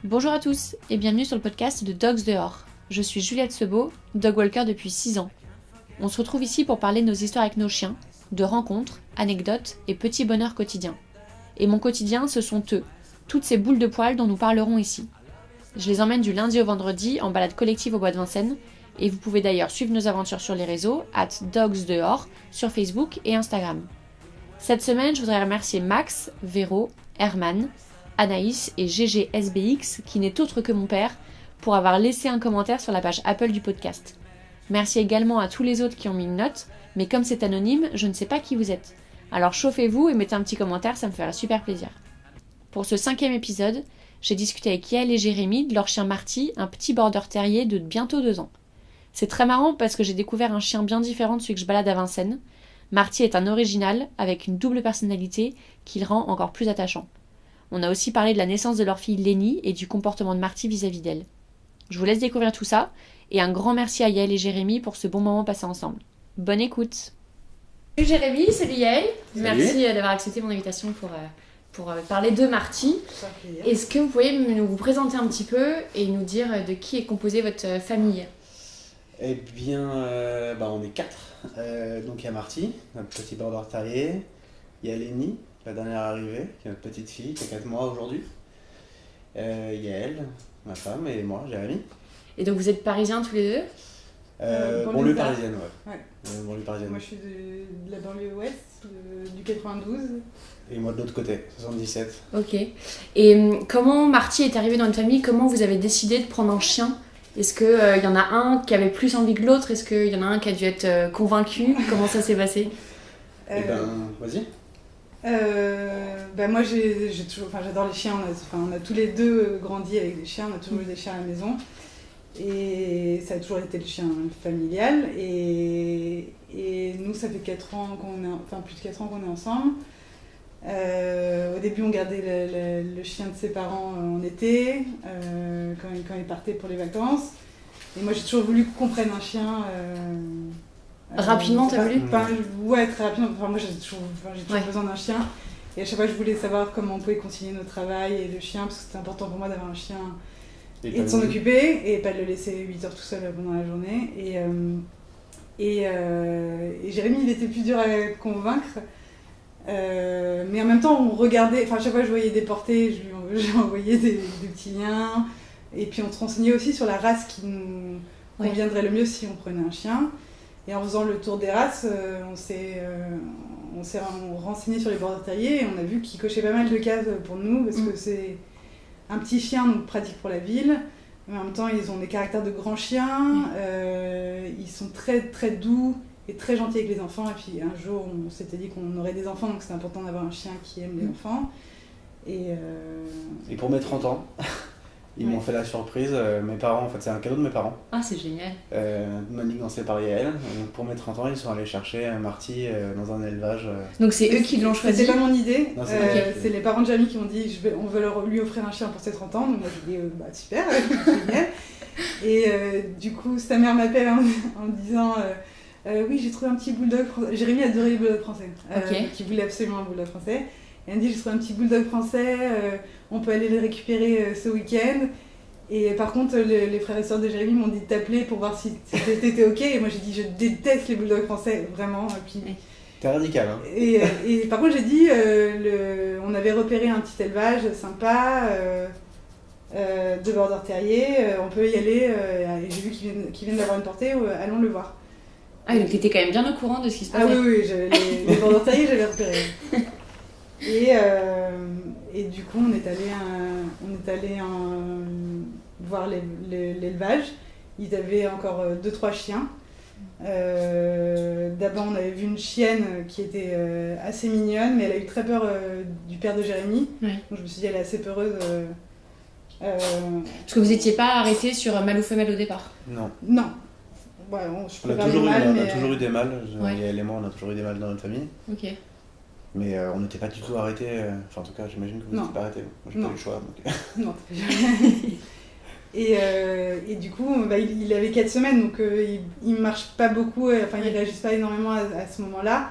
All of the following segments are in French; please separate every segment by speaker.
Speaker 1: Bonjour à tous et bienvenue sur le podcast de Dogs Dehors. Je suis Juliette Sebaud, dog walker depuis 6 ans. On se retrouve ici pour parler de nos histoires avec nos chiens, de rencontres, anecdotes et petits bonheurs quotidiens. Et mon quotidien, ce sont eux, toutes ces boules de poils dont nous parlerons ici. Je les emmène du lundi au vendredi en balade collective au bois de Vincennes, et vous pouvez d'ailleurs suivre nos aventures sur les réseaux @dogsdehors sur Facebook et Instagram. Cette semaine, je voudrais remercier Max, Véro, Herman, Anaïs et GGSBX, qui n'est autre que mon père, pour avoir laissé un commentaire sur la page Apple du podcast. Merci également à tous les autres qui ont mis une note, mais comme c'est anonyme, je ne sais pas qui vous êtes. Alors chauffez-vous et mettez un petit commentaire, ça me ferait super plaisir. Pour ce 5e épisode, j'ai discuté avec Yael et Jérémy de leur chien Marty, un petit border terrier de bientôt 2 ans. C'est très marrant parce que j'ai découvert un chien bien différent de celui que je balade à Vincennes. Marty est un original avec une double personnalité qui le rend encore plus attachant. On a aussi parlé de la naissance de leur fille Lénie et du comportement de Marty vis-à-vis d'elle. Je vous laisse découvrir tout ça, et un grand merci à Yael et Jérémy pour ce bon moment passé ensemble. Bonne écoute. Salut Jérémy, salut Yael.
Speaker 2: Salut.
Speaker 1: Merci d'avoir accepté mon invitation pour parler de Marty. Est-ce que vous pouvez vous présenter un petit peu et nous dire de qui est composée votre famille ?
Speaker 2: Eh bien, on est 4. Donc il y a Marty, notre petit border terrier. Il y a Lénie, la dernière arrivée, qui est notre petite fille, qui a 4 mois aujourd'hui. Il y a elle, ma femme, et moi, Jérémy.
Speaker 1: Et donc vous êtes parisiens tous les deux ?
Speaker 2: Banlieue parisienne,
Speaker 3: ouais.
Speaker 2: Banlieue parisienne.
Speaker 3: Moi je suis de la banlieue ouest, du 92.
Speaker 2: Et moi de l'autre côté, 77.
Speaker 1: Ok. Et comment Marty est arrivé dans une famille ? Comment vous avez décidé de prendre un chien ? Est-ce qu'il y en a un qui avait plus envie que l'autre ? Est-ce qu'il y en a un qui a dû être convaincu ? Comment ça s'est passé ?
Speaker 2: Vas-y.
Speaker 3: Moi j'adore les chiens, on a tous les deux grandi avec des chiens, on a toujours eu des chiens à la maison. Et ça a toujours été le chien familial. Et nous, ça fait 4 ans plus de 4 ans qu'on est ensemble. Au début, on gardait le chien de ses parents en été, quand ils partaient pour les vacances. Et moi, j'ai toujours voulu qu'on prenne un chien.
Speaker 1: Rapidement, t'as voulu ?
Speaker 3: Ouais, très rapidement. Moi, j'ai toujours besoin d'un chien. Et à chaque fois, je voulais savoir comment on pouvait concilier notre travail et le chien, parce que c'était important pour moi d'avoir un chien. Et de s'en occuper, et pas de le laisser 8 heures tout seul pendant la journée. Et Jérémy, il était plus dur à convaincre. Mais en même temps, on regardait, à chaque fois je voyais des portées, je lui envoyais des petits liens. Et puis on se renseignait aussi sur la race qui nous conviendrait le mieux si on prenait un chien. Et en faisant le tour des races, on s'est renseigné sur les border terriers et on a vu qu'ils cochaient pas mal de cases pour nous, parce que c'est un petit chien, donc pratique pour la ville, mais en même temps ils ont des caractères de grands chiens, ils sont très très doux et très gentils avec les enfants. Et puis un jour on s'était dit qu'on aurait des enfants, donc c'est important d'avoir un chien qui aime les enfants. Et
Speaker 2: pour mes 30 ans, ils m'ont fait la surprise, mes parents, en fait c'est un cadeau de mes parents.
Speaker 1: Ah, c'est génial.
Speaker 2: Manigancé par Yael. Donc pour mes 30 ans, ils sont allés chercher Marty dans un élevage.
Speaker 1: Donc c'est eux qui l'ont choisi ?
Speaker 3: C'est pas mon idée,
Speaker 2: Non,
Speaker 3: c'est les parents de Jamie qui m'ont dit on veut lui offrir un chien pour ses 30 ans. Donc moi j'ai dit super, génial. Et du coup sa mère m'appelle en me disant oui, j'ai trouvé un petit bulldog français. Jérémy adorait les bulldogs français, qui voulait absolument un bulldog français. Et elle me dit j'ai trouvé un petit bulldog français, on peut aller le récupérer ce week-end. Et par contre, les frères et sœurs de Jérémy m'ont dit de t'appeler pour voir si t'étais ok. Et moi j'ai dit je déteste les bulldogs français, vraiment. Et puis,
Speaker 2: t'es radical, hein.
Speaker 3: Et par contre j'ai dit, on avait repéré un petit élevage sympa de border terrier, on peut y aller. Et j'ai vu qu'ils viennent d'avoir une portée, allons le voir.
Speaker 1: Ah, donc t'étais quand même bien au courant de ce qui se passait.
Speaker 3: Ah oui, les border terriers j'avais repéré. Et du coup on est allé voir l'élevage. Ils avaient encore 2-3 chiens. D'abord on avait vu une chienne qui était assez mignonne, mais elle a eu très peur du père de Jérémy.
Speaker 1: Ouais.
Speaker 3: Donc je me suis dit elle est assez peureuse.
Speaker 1: Parce que vous n'étiez pas arrêté sur mâle ou femelle au départ ?
Speaker 2: Non.
Speaker 3: Ouais,
Speaker 2: On a toujours eu des mâles. Yael et moi, on a toujours eu des mâles dans notre famille.
Speaker 1: Ok.
Speaker 2: Mais on n'était pas du tout arrêtés. En tout cas, j'imagine que vous n'étiez pas arrêtés. Moi, j'ai pas eu le choix. Donc...
Speaker 3: Non, très bien. Et du coup, il avait 4 semaines, donc il marche pas beaucoup. Il réagisse pas énormément à ce moment-là.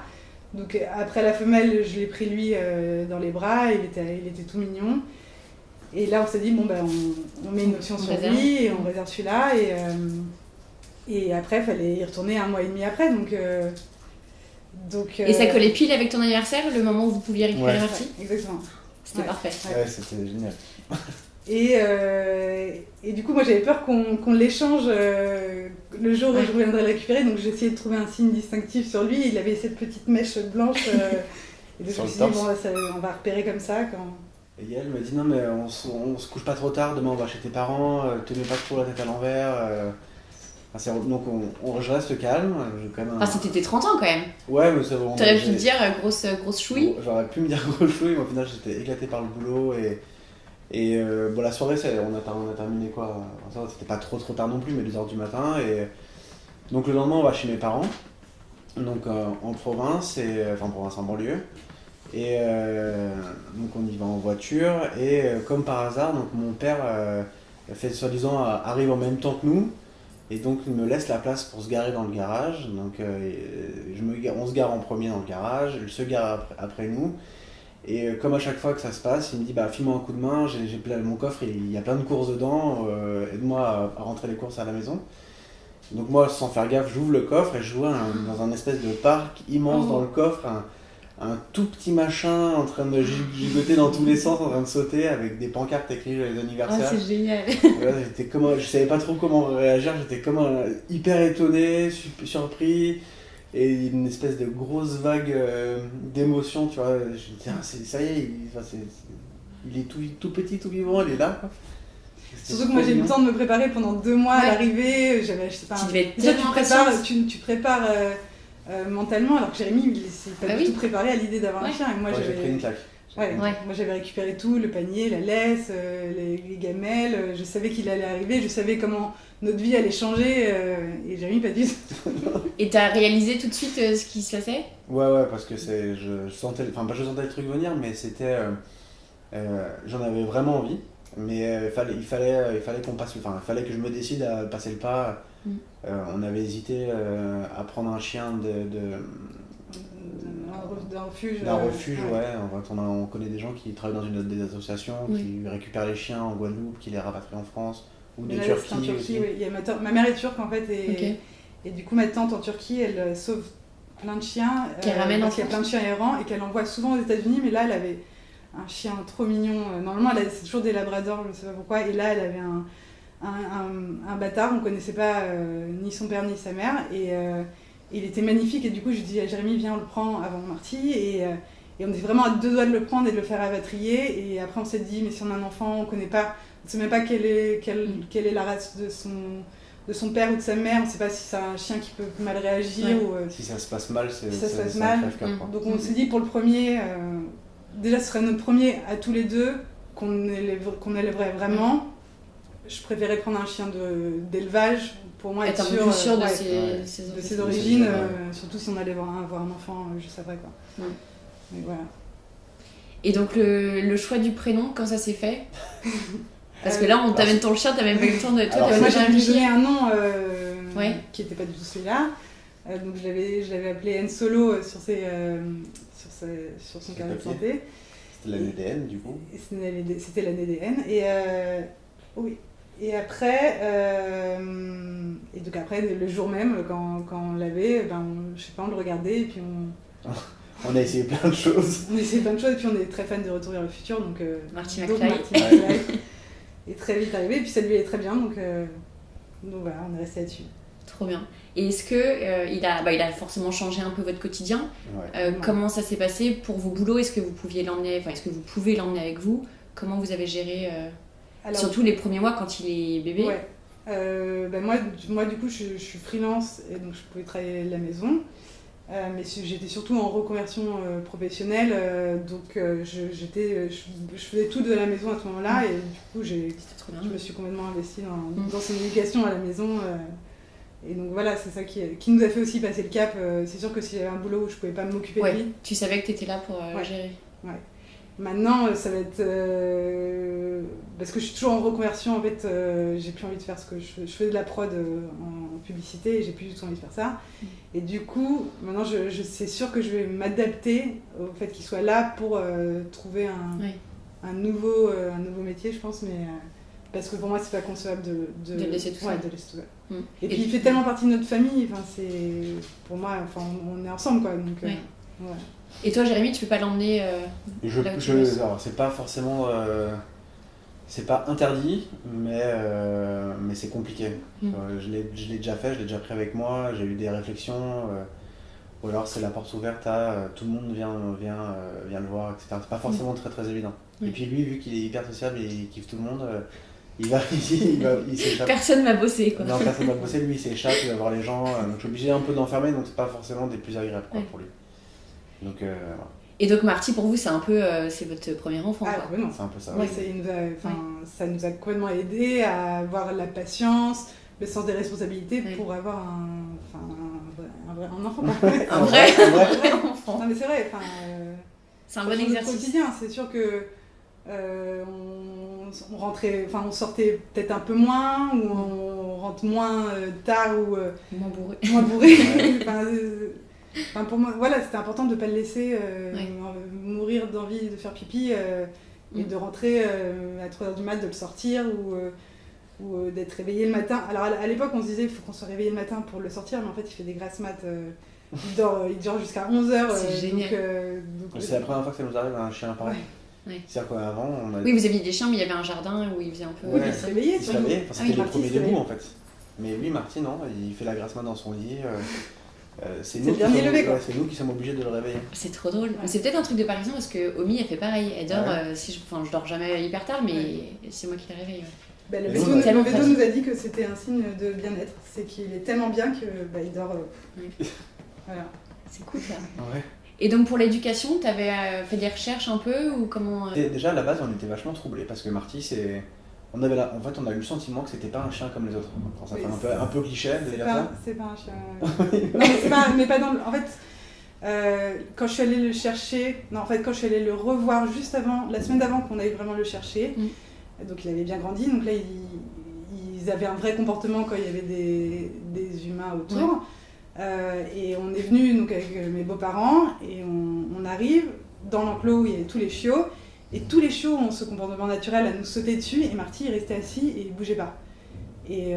Speaker 3: Donc après la femelle, je l'ai pris lui dans les bras. Il était tout mignon. Et là, on s'est dit, bon, ben, on met une option sur lui et on réserve celui-là. Et après, il fallait y retourner 1 mois et demi après. Donc,
Speaker 1: et ça collait pile avec ton anniversaire, le moment où vous pouviez récupérer Marty ?
Speaker 3: Exactement.
Speaker 1: C'était parfait.
Speaker 2: Ouais, c'était génial.
Speaker 3: Et du coup, moi, j'avais peur qu'on l'échange le jour où je reviendrais le récupérer. Donc, j'ai essayé de trouver un signe distinctif sur lui. Il avait cette petite mèche blanche. Et donc, je me suis dit, bon, on va repérer comme ça.
Speaker 2: Et Yael me dit, non, mais on se couche pas trop tard. Demain, on va chez tes parents. Te mets pas trop la tête à l'envers. Donc, je reste calme. Quand même
Speaker 1: c'était tes 30 ans quand même.
Speaker 2: Ouais, mais c'est bon.
Speaker 1: T'aurais pu me dire grosse chouille.
Speaker 2: J'aurais pu me dire grosse chouille, mais au final, j'étais éclaté par le boulot. Et la soirée, on a terminé quoi. C'était pas trop tard non plus, mais 2h du matin. Et donc le lendemain, on va chez mes parents, donc en province, en banlieue. Et donc on y va en voiture. Et comme par hasard, donc mon père soi-disant arrive en même temps que nous. Et donc il me laisse la place pour se garer dans le garage. Donc on se gare en premier dans le garage, il se gare après nous. Et comme à chaque fois que ça se passe, il me dit file-moi un coup de main, mon coffre il y a plein de courses dedans, aide-moi à rentrer les courses à la maison. Donc moi sans faire gaffe, j'ouvre le coffre et je vois dans un espèce de parc immense dans le coffre un tout petit machin en train de gigoter dans tous les sens, en train de sauter avec des pancartes écrites les anniversaires.
Speaker 1: C'est génial.
Speaker 2: Je savais pas trop comment réagir, j'étais hyper étonné, surpris. Et une espèce de grosse vague d'émotions, tu vois. Je me dis, ça y est, il est tout petit, tout vivant, il est là. Quoi.
Speaker 3: Surtout que moi j'ai eu le temps de me préparer pendant 2 mois à l'arrivée.
Speaker 1: Tu devais être tellement
Speaker 3: tu prépares mentalement, alors que Jérémy il s'est pas du tout préparé à l'idée d'avoir un chien. Et moi
Speaker 2: j'ai pris une claque.
Speaker 3: Moi j'avais récupéré tout, le panier, la laisse, les gamelles, je savais qu'il allait arriver, je savais comment notre vie allait changer, et Jérémy pas du tout.
Speaker 1: Et t'as réalisé tout de suite ce qui se passait ?
Speaker 2: Ouais, parce que je sentais le truc venir, mais c'était, j'en avais vraiment envie, mais il fallait qu'on passe, il fallait que je me décide à passer le pas. On avait hésité à prendre un chien
Speaker 3: d'un refuge.
Speaker 2: En fait, on connaît des gens qui travaillent dans des associations, qui récupèrent les chiens en Guadeloupe, qui les rapatrient en France, ou de Turquie aussi.
Speaker 3: Oui. Il y a ma mère est turque en fait, et du coup ma tante en Turquie, elle sauve plein de chiens,
Speaker 1: qu'elle ramène
Speaker 3: parce qu'il y a plein de chiens errants, et qu'elle envoie souvent aux États-Unis, mais là elle avait un chien trop mignon. Normalement c'est toujours des labradors, je ne sais pas pourquoi, et là elle avait un bâtard, on ne connaissait pas ni son père ni sa mère, et il était magnifique, et du coup je dis à Jérémy, viens on le prend avant Marty, et on était vraiment à 2 doigts de le prendre et de le faire rapatrier, et après on s'est dit, mais si on a un enfant, on ne sait même pas quelle est la race de son père ou de sa mère, on ne sait pas si c'est un chien qui peut mal réagir, ou
Speaker 2: si ça se passe mal,
Speaker 3: c'est donc on s'est dit pour le premier, déjà ce serait notre premier à tous les deux, qu'on élèverait vraiment. Je préférais prendre un chien d'élevage pour moi, être
Speaker 1: sûr de
Speaker 3: ses origines, surtout si on allait avoir un enfant juste après quoi. Mais voilà.
Speaker 1: Et donc le choix du prénom, quand ça s'est fait? Parce que là on t'amène ton chien, t'as même pas eu le temps de...
Speaker 3: Moi j'ai donné un nom qui n'était pas du tout celui-là. Donc je l'avais appelé N Solo sur son carnet de santé.
Speaker 2: C'était l'année des N du coup.
Speaker 3: C'était l'année des N. Oui. Et après, et donc après, le jour même, quand on l'avait, je sais pas, on le regardait et puis
Speaker 2: on a essayé plein de choses.
Speaker 3: On a essayé plein de choses et puis on est très fan de Retour vers le futur, donc
Speaker 1: Marty
Speaker 3: McFly est très vite arrivé et puis ça lui allait très bien, donc voilà, on est resté là-dessus.
Speaker 1: Trop bien. Et est-ce que il a forcément changé un peu votre quotidien? Comment ça s'est passé pour vos boulots? Est-ce que vous pouvez l'emmener avec vous? Comment vous avez géré surtout les premiers mois quand il est bébé?
Speaker 3: Moi du coup je suis freelance et donc je pouvais travailler de la maison, mais j'étais surtout en reconversion professionnelle, donc je faisais tout de la maison à ce moment-là, et du coup je me suis complètement investie dans son éducation à la maison, et donc voilà, c'est ça qui nous a fait aussi passer le cap. C'est sûr que si j'avais un boulot où je pouvais pas m'occuper de lui,
Speaker 1: tu savais que tu étais là pour gérer.
Speaker 3: Maintenant, ça va être... parce que je suis toujours en reconversion, en fait, j'ai plus envie de faire ce que je fais de la prod en publicité, et j'ai plus du tout envie de faire ça. Et du coup, maintenant, c'est sûr que je vais m'adapter au fait qu'il soit là pour trouver un nouveau métier, je pense, mais parce que pour moi, c'est pas concevable de
Speaker 1: le laisser tout seul.
Speaker 3: de le laisser tout seul. Et puis, il fait tellement partie de notre famille, enfin, pour moi, enfin, on est ensemble, quoi. Donc,
Speaker 1: ouais.
Speaker 3: Ouais.
Speaker 1: Et toi, Jérémy, tu peux pas l'emmener
Speaker 2: alors, c'est pas forcément... c'est pas interdit, mais c'est compliqué. Je l'ai déjà fait, je l'ai déjà pris avec moi, j'ai eu des réflexions, ou alors c'est la porte ouverte à tout le monde vient le voir, etc. C'est pas forcément très très évident. Et puis lui, vu qu'il est hyper sociable et il kiffe tout le monde, il s'échappe.
Speaker 1: Personne m'a bossé, quoi.
Speaker 2: Non, personne m'a bossé, lui il s'échappe, il va voir les gens, donc je suis obligé un peu d'enfermer, donc c'est pas forcément des plus agréables quoi, pour lui. Donc voilà.
Speaker 1: Et donc Marty, pour vous, c'est un peu c'est votre premier enfant, quoi.
Speaker 3: Oui, non.
Speaker 2: C'est un peu ça.
Speaker 3: Ouais, ça nous a complètement aidé à avoir la patience, le sens des responsabilités pour avoir un enfant.
Speaker 1: un vrai enfant.
Speaker 3: Non mais c'est vrai.
Speaker 1: C'est un bon exercice.
Speaker 3: Quotidien, c'est sûr que on sortait peut-être un peu moins, ou on rentre moins tard, ou moins bourré. Pour moi, voilà, c'était important de ne pas le laisser mourir d'envie de faire pipi et de rentrer à 3h du mat, de le sortir ou d'être réveillé le matin. Alors à l'époque, on se disait qu'il faut qu'on soit réveillé le matin pour le sortir, mais en fait, il fait des grasses mat. Il dort jusqu'à 11h.
Speaker 1: C'est génial.
Speaker 2: C'est la première fois que ça nous arrive à un chien pareil.
Speaker 1: Ouais.
Speaker 2: C'est-à-dire qu'avant,
Speaker 1: Oui, vous aviez des chiens, mais il y avait un jardin où il faisait un peu...
Speaker 3: Oui, il se réveillait.
Speaker 2: C'était le premier debout en fait. Mais lui, Marty, non, il fait la grasse mat dans son lit. C'est nous qui sommes obligés de le réveiller.
Speaker 1: C'est trop drôle. Mais c'est peut-être un truc de parisien parce que Omi, elle fait pareil. Elle dort, je dors jamais hyper tard, mais c'est moi qui la réveille.
Speaker 3: Le véto nous a dit que c'était un signe de bien-être. C'est qu'il est tellement bien qu'il dort. Voilà.
Speaker 1: C'est cool ça.
Speaker 2: Ouais.
Speaker 1: Et donc pour l'éducation, tu avais fait des recherches un peu ou comment
Speaker 2: Déjà à la base, on était vachement troublés parce que Marty, on a eu le sentiment que c'était pas un chien comme les autres. Ça fait un peu cliché de dire ça.
Speaker 3: C'est pas un chien. Non, mais pas dans le... En fait, quand je suis allée le chercher, quand je suis allée le revoir juste avant, la semaine d'avant qu'on aille vraiment le chercher, donc il avait bien grandi, donc là ils avaient un vrai comportement quand il y avait des humains autour. Et on est venu donc avec mes beaux-parents et on arrive dans l'enclos où il y avait tous les chiots. Et tous les chiots ont ce comportement naturel à nous sauter dessus, et Marty il restait assis et il bougeait pas. Et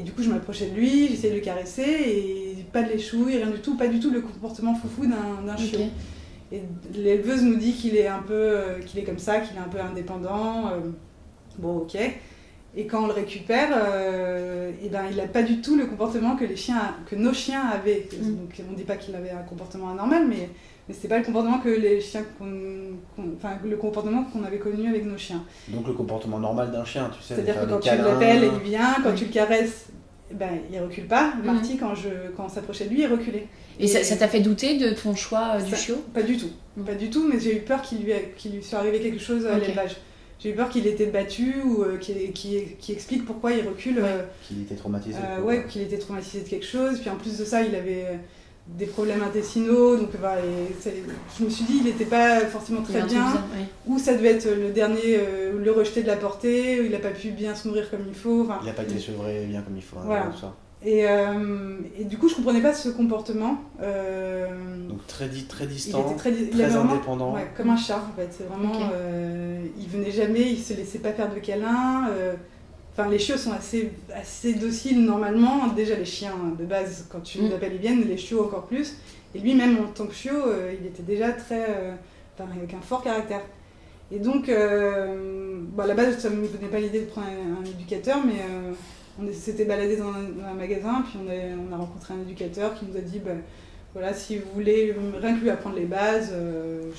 Speaker 3: du coup je m'approchais de lui, j'essayais de le caresser, et pas de l'échouille, rien du tout, pas du tout le comportement foufou d'un chiot. Et l'éleveuse nous dit qu'il est comme ça, qu'il est un peu indépendant, bon ok. Et quand on le récupère, il n'a pas du tout le comportement que nos chiens avaient. Donc on ne dit pas qu'il avait un comportement anormal, mais c'est pas le comportement que les chiens le comportement qu'on avait connu avec nos chiens.
Speaker 2: Donc le comportement normal d'un chien, tu sais.
Speaker 3: C'est-à-dire que quand tu l'appelles, il vient, quand tu le caresses, il recule pas. Marty, quand on s'approchait de lui, il reculait.
Speaker 1: Et ça t'a fait douter de ton choix du chiot ?
Speaker 3: Pas du tout. Pas du tout, mais j'ai eu peur qu'il lui soit arrivé quelque chose à l'élevage. J'ai eu peur qu'il ait été battu ou qu'il explique pourquoi il recule.
Speaker 2: Qu'il était traumatisé.
Speaker 3: Qu'il était traumatisé de quelque chose. Puis en plus de ça, il avait des problèmes intestinaux. Donc je me suis dit, il n'était pas forcément très bien. Ou ça devait être le dernier, le rejeté de la portée, où il n'a pas pu bien se nourrir comme il faut.
Speaker 2: Il n'a pas été sevré bien comme il faut.
Speaker 3: Voilà.
Speaker 2: Tout ça.
Speaker 3: Et du coup, je ne comprenais pas ce comportement.
Speaker 2: Donc très distant,
Speaker 3: il
Speaker 2: très indépendant.
Speaker 3: Ouais, comme un chat en fait. C'est vraiment, il venait jamais, il se laissait pas faire de câlins. Les chiots sont assez dociles normalement. Déjà les chiens de base, quand tu les appelles, ils viennent. Les chiots encore plus. Et lui, même en tant que chiot, il était déjà avec un fort caractère. Et donc, à la base, ça ne me venait pas l'idée de prendre un éducateur, mais on s'était baladé dans un magasin, puis on a rencontré un éducateur qui nous a dit voilà, si vous voulez rien que lui apprendre les bases,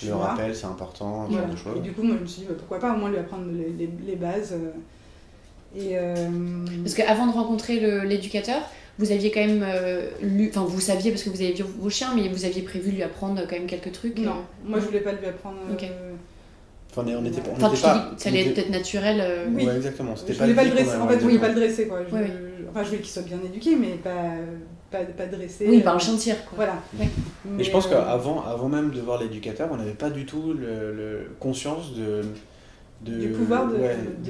Speaker 2: je le rappelle, c'est important,
Speaker 3: voilà. De choses. Et du coup, moi je me suis dit pourquoi pas au moins lui apprendre les bases.
Speaker 1: Parce qu'avant de rencontrer l'éducateur, vous aviez quand même vous saviez parce que vous avez vu vos chiens, mais vous aviez prévu de lui apprendre quand même quelques trucs.
Speaker 3: Non, moi je voulais pas lui apprendre.
Speaker 2: On n'était pas.
Speaker 1: Ça allait être peut-être naturel.
Speaker 2: Oui, exactement. C'était
Speaker 3: je voulais pas le dresser. En fait, je voulais pas le dresser, quoi.
Speaker 1: Oui.
Speaker 3: Enfin, je voulais qu'il soit bien éduqué, mais pas dressé.
Speaker 1: Oui, pas un chien de cire, quoi.
Speaker 3: Voilà.
Speaker 1: Ouais.
Speaker 2: Mais je pense qu'avant même de voir l'éducateur, on n'avait pas du tout conscience
Speaker 3: du pouvoir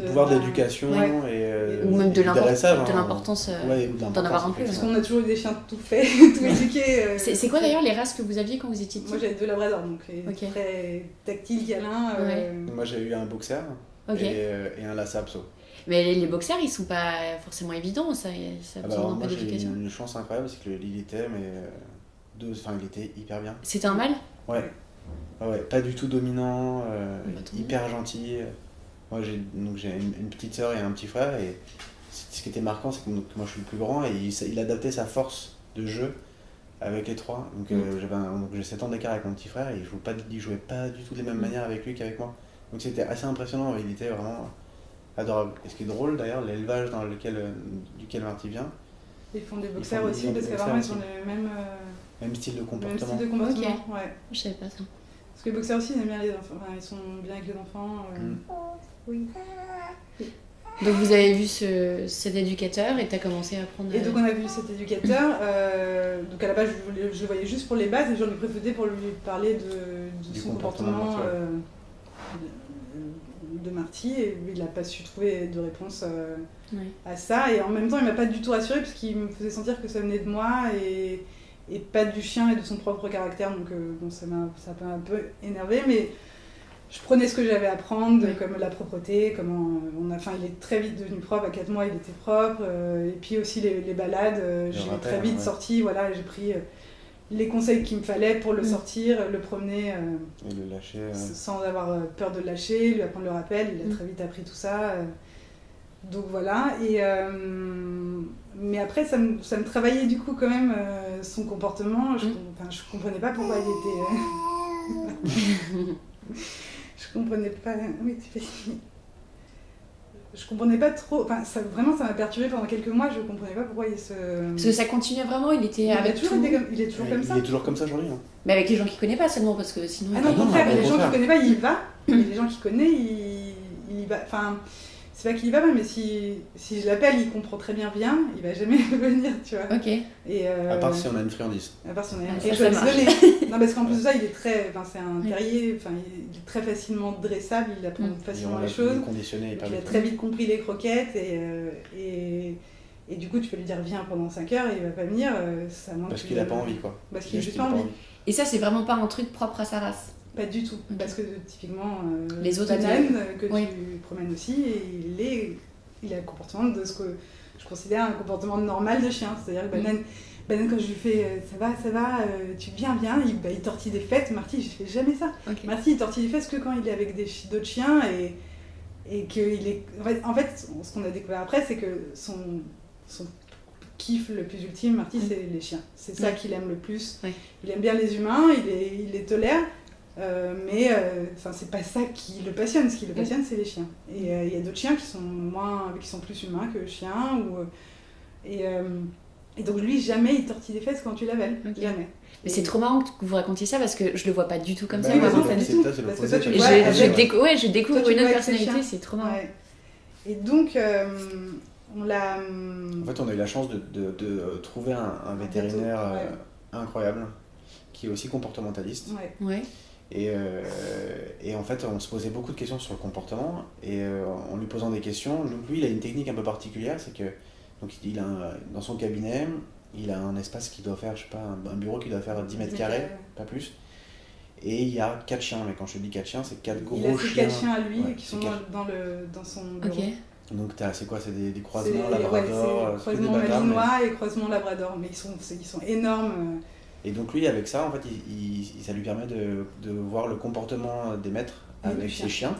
Speaker 2: pouvoir d'éducation
Speaker 1: ou même de
Speaker 2: l'importance
Speaker 1: d'en avoir un peu.
Speaker 3: Parce qu'on a toujours eu des chiens tout faits, tout éduqués.
Speaker 1: C'est quoi d'ailleurs les races que vous aviez quand vous étiez petit?
Speaker 3: Moi j'avais 2 labradors, donc très tactile, câlin.
Speaker 2: Moi j'ai eu un boxer et un lhasa apso.
Speaker 1: Mais les boxers ils sont pas forcément évidents, ça a besoin d'un peu d'éducation.
Speaker 2: J'ai eu une chance incroyable, c'est que il était hyper bien.
Speaker 1: C'était un mâle?
Speaker 2: Ouais, pas du tout dominant, hyper gentil. Moi j'ai une petite sœur et un petit frère, et ce qui était marquant c'est que moi je suis le plus grand et il adaptait sa force de jeu avec les 3. Donc j'ai 7 ans d'écart avec mon petit frère et il jouait pas du tout de la même manière avec lui qu'avec moi. Donc c'était assez impressionnant, il était vraiment adorable. Et ce qui est drôle d'ailleurs, l'élevage duquel Marty vient.
Speaker 3: Ils font des boxers aussi parce qu'apparemment ils ont le
Speaker 2: même style de comportement.
Speaker 3: Même style de comportement,
Speaker 1: Je savais pas ça.
Speaker 3: Parce que les boxers aussi ils aiment bien les enfants, ils sont bien avec les enfants. Oui.
Speaker 1: Donc vous avez vu cet éducateur et tu as commencé à apprendre.
Speaker 3: Et donc on a vu cet éducateur. Donc à la base je le voyais juste pour les bases et j'en ai préféré pour lui parler de son comportement de Marty, et il n'a pas su trouver de réponse à ça, et en même temps il m'a pas du tout rassurée parce qu'il me faisait sentir que ça venait de moi et pas du chien et de son propre caractère, donc ça m'a un peu énervé, mais je prenais ce que j'avais à prendre, comme la propreté, il est très vite devenu propre, à 4 mois il était propre, et puis aussi les balades, j'ai très vite sorti, j'ai pris les conseils qu'il me fallait pour le sortir, le promener
Speaker 2: et le lâcher,
Speaker 3: sans avoir peur de le lâcher, lui apprendre le rappel, il a très vite appris tout ça. Donc voilà, mais après ça me travaillait du coup quand même son comportement, je comprenais pas pourquoi il était... je comprenais pas... Oui, tu fais... Je comprenais pas trop, ça m'a perturbée pendant quelques mois, je comprenais pas pourquoi il se...
Speaker 1: Parce que ça continuait vraiment, il est toujours comme ça.
Speaker 2: Il est toujours comme ça aujourd'hui, non?
Speaker 1: Mais avec les gens qui connaissent pas seulement, parce que sinon...
Speaker 3: Ah non, au contraire, les gens qui connaissent pas, il y va, et les gens qui connaissent, il y va, c'est pas qu'il y va pas, mais si je l'appelle, il comprend très bien, il va jamais venir, tu vois.
Speaker 1: Ok.
Speaker 3: Et
Speaker 2: à part si on a une friandise.
Speaker 3: À part si on a une friandise. Non, parce qu'en plus de ça, il est très... c'est un terrier, il est très facilement dressable, il apprend facilement les choses. Il a très vite compris les croquettes, et du coup, tu peux lui dire viens pendant 5 heures, et il va pas venir. Ça manque
Speaker 2: parce qu'il a pas envie, quoi.
Speaker 3: Parce qu'il a juste pas envie.
Speaker 1: Et ça, c'est vraiment pas un truc propre à sa race?
Speaker 3: Pas du tout, parce que typiquement,
Speaker 1: les autres
Speaker 3: Banane, que tu promènes aussi, et il a un comportement de ce que je considère un comportement normal de chien. C'est-à-dire que Banane, quand je lui fais ça va, tu viens, il tortille des fesses. Marty, je fais jamais ça. Okay. Marty, il tortille des fesses que quand il est avec d'autres chiens, et qu'il est... En fait, ce qu'on a découvert après, c'est que son kiff le plus ultime, Marty, c'est les chiens. C'est ça qu'il aime le plus. Il aime bien les humains, il les tolère. Mais c'est pas ça qui le passionne. Ce qui le passionne, c'est les chiens. Et il y a d'autres chiens qui sont plus humains que chiens. Et donc lui, jamais il tortille des fesses quand tu l'appelles. Jamais.
Speaker 1: Mais c'est trop marrant que vous racontiez ça parce que je le vois pas du tout comme ça.
Speaker 3: Oui,
Speaker 1: vraiment,
Speaker 3: pas du tout. Parce que toi, tu vois,
Speaker 1: je découvre une autre personnalité, c'est trop marrant.
Speaker 3: Et donc, on l'a...
Speaker 2: En fait, on a eu la chance de trouver un vétérinaire incroyable, qui est aussi comportementaliste.
Speaker 1: Ouais.
Speaker 2: Et en fait, on se posait beaucoup de questions sur le comportement, et en lui posant des questions, lui, il a une technique un peu particulière, c'est que dans son cabinet, il a un espace qui doit faire, je sais pas, un bureau qui doit faire 10 mètres carrés, pas plus. Et il y a 4 chiens, mais quand je te dis 4 chiens, c'est 4 gros chiens.
Speaker 3: Il a 4 chiens à lui qui sont dans son bureau.
Speaker 1: Okay.
Speaker 2: Donc c'est quoi? C'est des croisements labrador,
Speaker 3: croisements malinois et croisements labrador, mais ils sont énormes.
Speaker 2: Et donc lui, avec ça, en fait, ça lui permet de voir le comportement des maîtres avec ses chiens,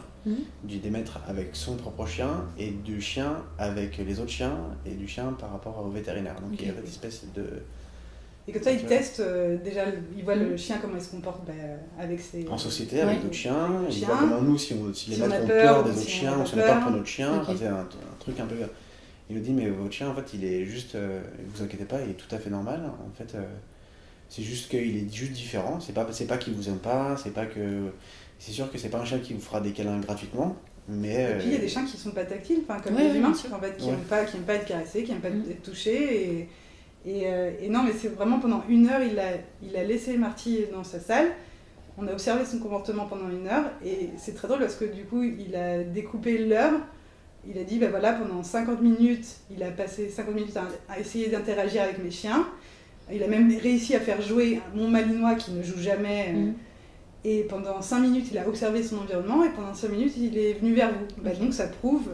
Speaker 2: des maîtres avec son propre chien, et du chien avec les autres chiens, et du chien par rapport au vétérinaire. Donc il y a une espèce de...
Speaker 3: Et comme ça, il teste, déjà, il voit le chien comment il se comporte avec ses...
Speaker 2: En société, avec d'autres chiens, il voit comment nous, si les maîtres ont peur des autres chiens, ou si on a peur pour notre chien, c'est un truc un peu... Il nous dit, mais votre chien, en fait, il est juste... vous inquiétez pas, il est tout à fait normal, en fait... C'est juste qu'il est juste différent, c'est pas qu'il vous aime pas, c'est pas que... C'est sûr que c'est pas un chien qui vous fera des câlins gratuitement, mais... Et
Speaker 3: puis il y a des chiens qui sont pas tactiles, comme les humains, en fait, qui aiment pas être caressés, qui aiment pas être touchés, et non, mais c'est vraiment pendant 1 heure, il a laissé Marty dans sa salle, On a observé son comportement pendant 1 heure et c'est très drôle parce que du coup, il a découpé l'heure. Il a dit, ben voilà, pendant 50 minutes, il a passé 50 minutes à essayer d'interagir avec mes chiens. Il a même réussi à faire jouer mon malinois qui ne joue jamais. Et pendant 5 minutes, il a observé son environnement et pendant 5 minutes, il est venu vers vous. Donc ça prouve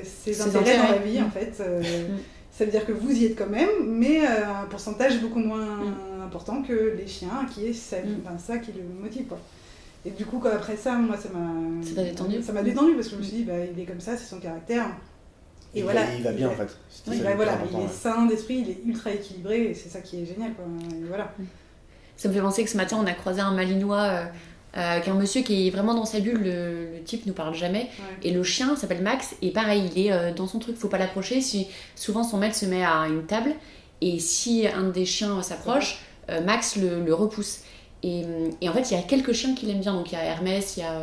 Speaker 3: ses intérêts dans la vie, en fait. Ça veut dire que vous y êtes quand même, mais un pourcentage beaucoup moins important que les chiens, qui est ça qui le motive, quoi. Et du coup, après ça, moi, ça m'a détendu. Ça m'a détendu parce que je me suis dit, il est comme ça, c'est son caractère. Et voilà.
Speaker 2: Il va bien, en fait.
Speaker 3: Oui, voilà, il est sain d'esprit, il est ultra équilibré, et c'est ça qui est génial, quoi. Et voilà.
Speaker 1: Ça me fait penser que ce matin, on a croisé un malinois avec un monsieur qui est vraiment dans sa bulle. Le type nous parle jamais. Et le chien s'appelle Max, et pareil, il est dans son truc, faut pas l'approcher. Souvent, son maître se met à une table, et si un des chiens s'approche, Max le repousse. Et en fait, il y a quelques chiens qui l'aiment bien. Donc, il y a Hermès, il y a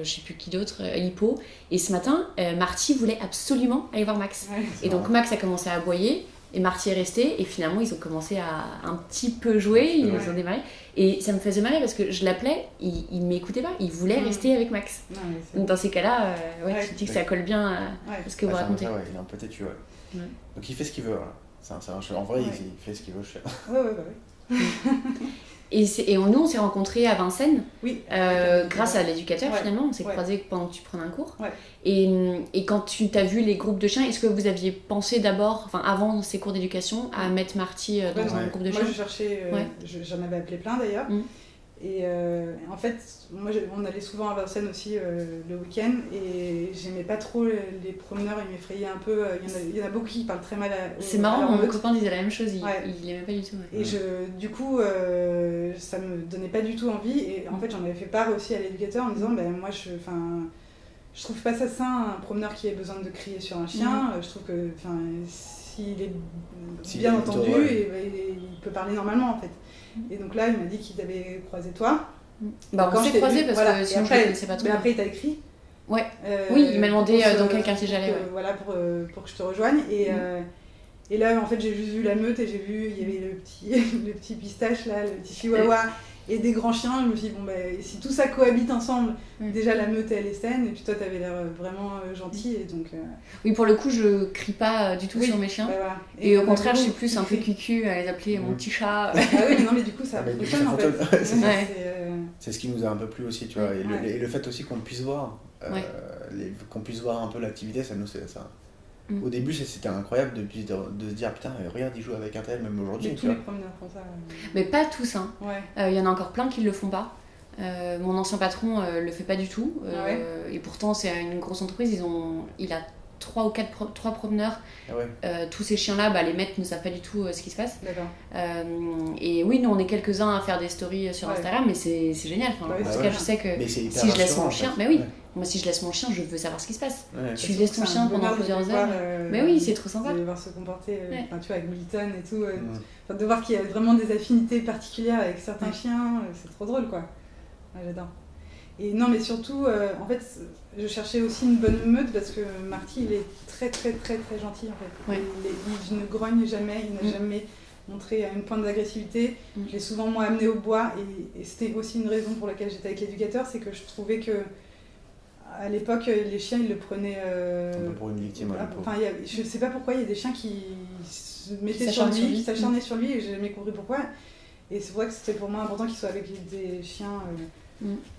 Speaker 1: je sais plus qui d'autre, Hippo. Et ce matin, Marty voulait absolument aller voir Max. Et donc, Max a commencé à aboyer. Et Marty est resté. Et finalement, ils ont commencé à un petit peu jouer. Ils ont démarré. Et ça me faisait marrer parce que je l'appelais. Il ne m'écoutait pas. Il voulait rester avec Max. Donc, dans ces cas-là, tu te dis que ça colle bien à ce que vous racontez.
Speaker 2: Il est un peu têtu, Donc, il fait ce qu'il veut. En vrai, il fait ce qu'il veut.
Speaker 3: Ouais.
Speaker 1: Et nous, on s'est rencontrés à Vincennes, grâce à l'éducateur,
Speaker 3: Ouais.
Speaker 1: Finalement. On s'est croisés pendant que tu prenais un cours.
Speaker 3: Ouais.
Speaker 1: Et quand tu t'as vu les groupes de chiens, est-ce que vous aviez pensé d'abord, avant ces cours d'éducation, à mettre Marty dans un groupe de chiens ?
Speaker 3: Moi, je cherchais, j'en avais appelé plein d'ailleurs. Et en fait, on allait souvent à Vincennes aussi le week-end et j'aimais pas trop les promeneurs, ils m'effrayaient un peu. Il y en a beaucoup qui parlent très mal
Speaker 1: C'est marrant, mon copain disait la même chose, il l'aimait pas du tout.
Speaker 3: Et du coup, ça me donnait pas du tout envie. Et en fait, j'en avais fait part aussi à l'éducateur en disant moi, je trouve pas ça sain, un promeneur qui ait besoin de crier sur un chien. Je trouve que s'il est bien entendu, il peut parler normalement en fait. Et donc là, il m'a dit qu'il t'avait croisé toi.
Speaker 1: On s'est croisés parce que sinon
Speaker 3: après,
Speaker 1: je ne connaissais pas trop.
Speaker 3: Mais après, il t'a écrit.
Speaker 1: Oui, il m'a demandé dans quel quartier j'allais.
Speaker 3: Voilà, pour que je te rejoigne. Et là, en fait, j'ai juste vu la meute et j'ai vu, il y avait le petit pistache, là, le petit chihuahua et des grands chiens. Je me suis dit, si tout ça cohabite ensemble, déjà la meute, elle est saine. Et puis toi, t'avais l'air vraiment gentil. Et donc,
Speaker 1: Oui, pour le coup, je crie pas du tout sur mes chiens.
Speaker 3: Voilà.
Speaker 1: Et au contraire, je suis plus un peu cucu à les appeler mon petit chat.
Speaker 3: Oui, mais non, mais du coup, ça fonctionne en fait.
Speaker 2: C'est ce qui nous a un peu plu aussi, tu vois. Et le fait aussi qu'on puisse voir, qu'on puisse voir un peu l'activité, ça nous c'est ça. Au début, c'était incroyable de se dire putain, regarde, il joue avec un tel, même aujourd'hui.
Speaker 3: Mais tous les promeneurs font ça.
Speaker 1: Mais pas tous, hein. Y en a encore plein qui le font pas. Mon ancien patron le fait pas du tout. Et pourtant, c'est une grosse entreprise. Il a 3 promeneurs. Tous ces chiens-là, les maîtres ne savent pas du tout ce qui se passe. Et oui, nous, on est quelques-uns à faire des stories sur Instagram, mais c'est génial. En tout cas, je sais que si je laisse mon chien... Mais oui, moi, si je laisse mon chien, je veux savoir ce qui se passe. Tu laisses ton chien pendant plusieurs heures. Mais oui, c'est trop sympa.
Speaker 3: De voir se comporter, tu vois, avec Milton et tout. De voir qu'il y a vraiment des affinités particulières avec certains chiens, c'est trop drôle, quoi. J'adore. Et non, mais surtout, en fait, je cherchais aussi une bonne meute parce que Marty, il est très, très, très, très gentil, en fait. Il ne grogne jamais, il n'a jamais montré une pointe d'agressivité. Je l'ai souvent, moi, amené au bois et c'était aussi une raison pour laquelle j'étais avec l'éducateur, c'est que je trouvais que à l'époque, les chiens, ils le prenaient...
Speaker 2: un peu pour une victime.
Speaker 3: Je sais pas pourquoi, il y a des chiens qui se mettaient sur lui, qui s'acharnaient sur lui, et j'ai jamais compris pourquoi. Et c'est vrai que c'était pour moi important qu'il soit avec des chiens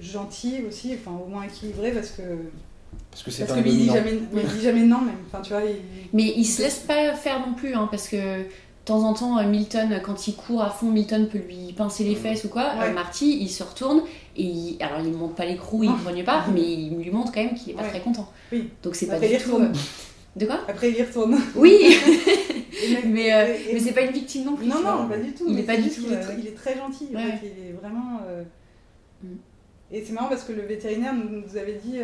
Speaker 3: gentils aussi, au moins équilibrés, parce que lui, il dit jamais non, même. Tu vois,
Speaker 1: Mais il se laisse pas faire non plus, parce que... De temps en temps, Milton, quand il court à fond, Milton peut lui pincer les fesses ou quoi. Marty, il se retourne et alors il ne monte pas l'écrou, il ne grogne pas, mais il lui montre quand même qu'il n'est pas très content.
Speaker 3: Oui.
Speaker 1: Donc c'est
Speaker 3: après,
Speaker 1: pas du tout. De quoi ?
Speaker 3: Après, il y retourne.
Speaker 1: Oui. mais c'est pas une victime non plus.
Speaker 3: Non, pas du tout.
Speaker 1: Il est pas du tout.
Speaker 3: Il est très gentil. Il est vraiment. Et c'est marrant parce que le vétérinaire nous avait dit.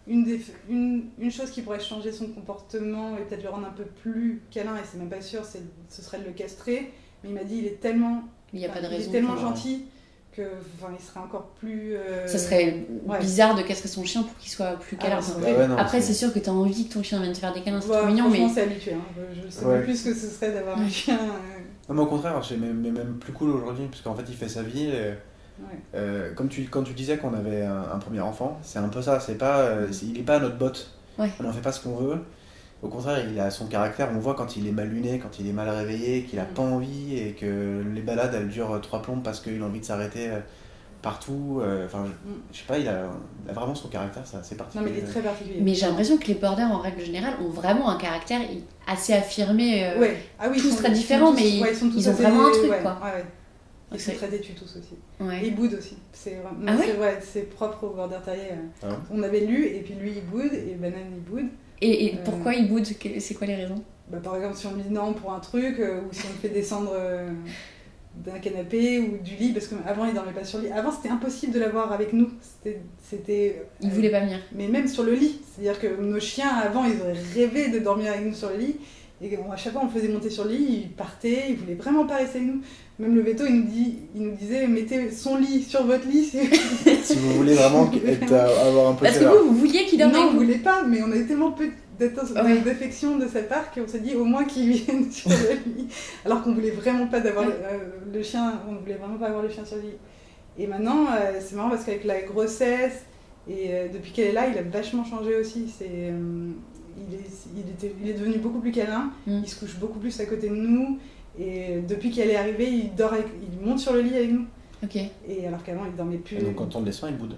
Speaker 3: Une chose qui pourrait changer son comportement et peut-être le rendre un peu plus câlin, et c'est même pas sûr, ce serait de le castrer. Mais il m'a dit il est tellement,
Speaker 1: il est
Speaker 3: tellement gentil que il serait encore plus.
Speaker 1: Ça serait bizarre de castrer son chien pour qu'il soit plus câlin. Après, c'est sûr que tu as envie que ton chien vienne te faire des câlins, c'est trop mignon.
Speaker 3: Franchement, c'est habitué. Je sais pas plus ce que ce serait d'avoir un chien.
Speaker 2: Non, mais au contraire, c'est même plus cool aujourd'hui, parce qu'en fait, il fait sa vie. Quand tu disais qu'on avait un premier enfant, c'est un peu ça. C'est pas, il n'est pas à notre botte.
Speaker 1: Ouais.
Speaker 2: On n'en fait pas ce qu'on veut. Au contraire, il a son caractère. On voit quand il est mal luné, quand il est mal réveillé, qu'il a pas envie et que les balades elles durent 3 plombes parce qu'il a envie de s'arrêter partout. Enfin, je sais pas, il a vraiment son caractère, c'est assez particulier.
Speaker 3: Non, mais il est très particulier.
Speaker 1: Mais j'ai l'impression que les borders, en règle générale, ont vraiment un caractère assez affirmé. Tous très différents, mais ils ont vraiment un truc, quoi.
Speaker 3: Ils sont très têtus tous aussi.
Speaker 1: Ouais.
Speaker 3: Et ils boudent aussi. C'est c'est propre au border terrier. On avait lu, et puis lui il boude, et Banane il boude.
Speaker 1: Et pourquoi il boude? C'est quoi les raisons?
Speaker 3: Par exemple, si on dit non pour un truc, ou si on le fait descendre d'un canapé ou du lit, parce qu'avant il dormait pas sur le lit. Avant c'était impossible de l'avoir avec nous.
Speaker 1: Il voulait pas venir.
Speaker 3: Mais même sur le lit. C'est-à-dire que nos chiens avant ils auraient rêvé de dormir avec nous sur le lit. Et à chaque fois on le faisait monter sur le lit, il partait, il voulait vraiment pas rester avec nous. Même le veto il nous disait mettez son lit sur votre lit.
Speaker 2: Si vous voulez vraiment avoir un peu de...
Speaker 1: Parce que vous vouliez qu'il dorme avec vous?
Speaker 3: Non, on voulait pas, mais on avait tellement peu d'affection de sa part qu'on s'est dit au moins qu'il vienne sur le lit. Alors qu'on voulait vraiment pas d'avoir le chien, on voulait vraiment pas avoir le chien sur le lit. Et maintenant, c'est marrant parce qu'avec la grossesse, et depuis qu'elle est là, il a vachement changé aussi. Il est devenu beaucoup plus câlin, il se couche beaucoup plus à côté de nous, et depuis qu'elle est arrivée, il monte sur le lit avec nous.
Speaker 1: Okay.
Speaker 3: Et alors qu'avant, il dormait plus.
Speaker 2: Et donc quand on le descend, il boude.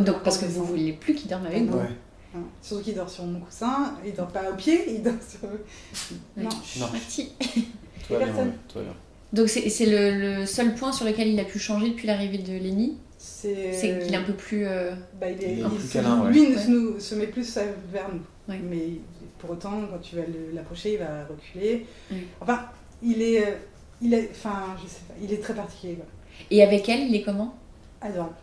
Speaker 1: Donc parce que vous vouliez plus qu'il dorme avec vous.
Speaker 2: Ouais.
Speaker 3: Surtout qu'il dort sur mon coussin, il dort pas au pied, il dort sur...
Speaker 1: Non.
Speaker 2: Tout va bien.
Speaker 1: Donc c'est le seul point sur lequel il a pu changer depuis l'arrivée de Lenny. C'est qu'il est un peu plus...
Speaker 2: il est plus câlin,
Speaker 3: lui se met plus vers nous.
Speaker 1: Ouais.
Speaker 3: Mais pour autant, quand tu vas l'approcher, il va reculer.
Speaker 1: Ouais.
Speaker 3: Enfin, il est très particulier. Quoi.
Speaker 1: Et avec elle, il est comment? Adorable.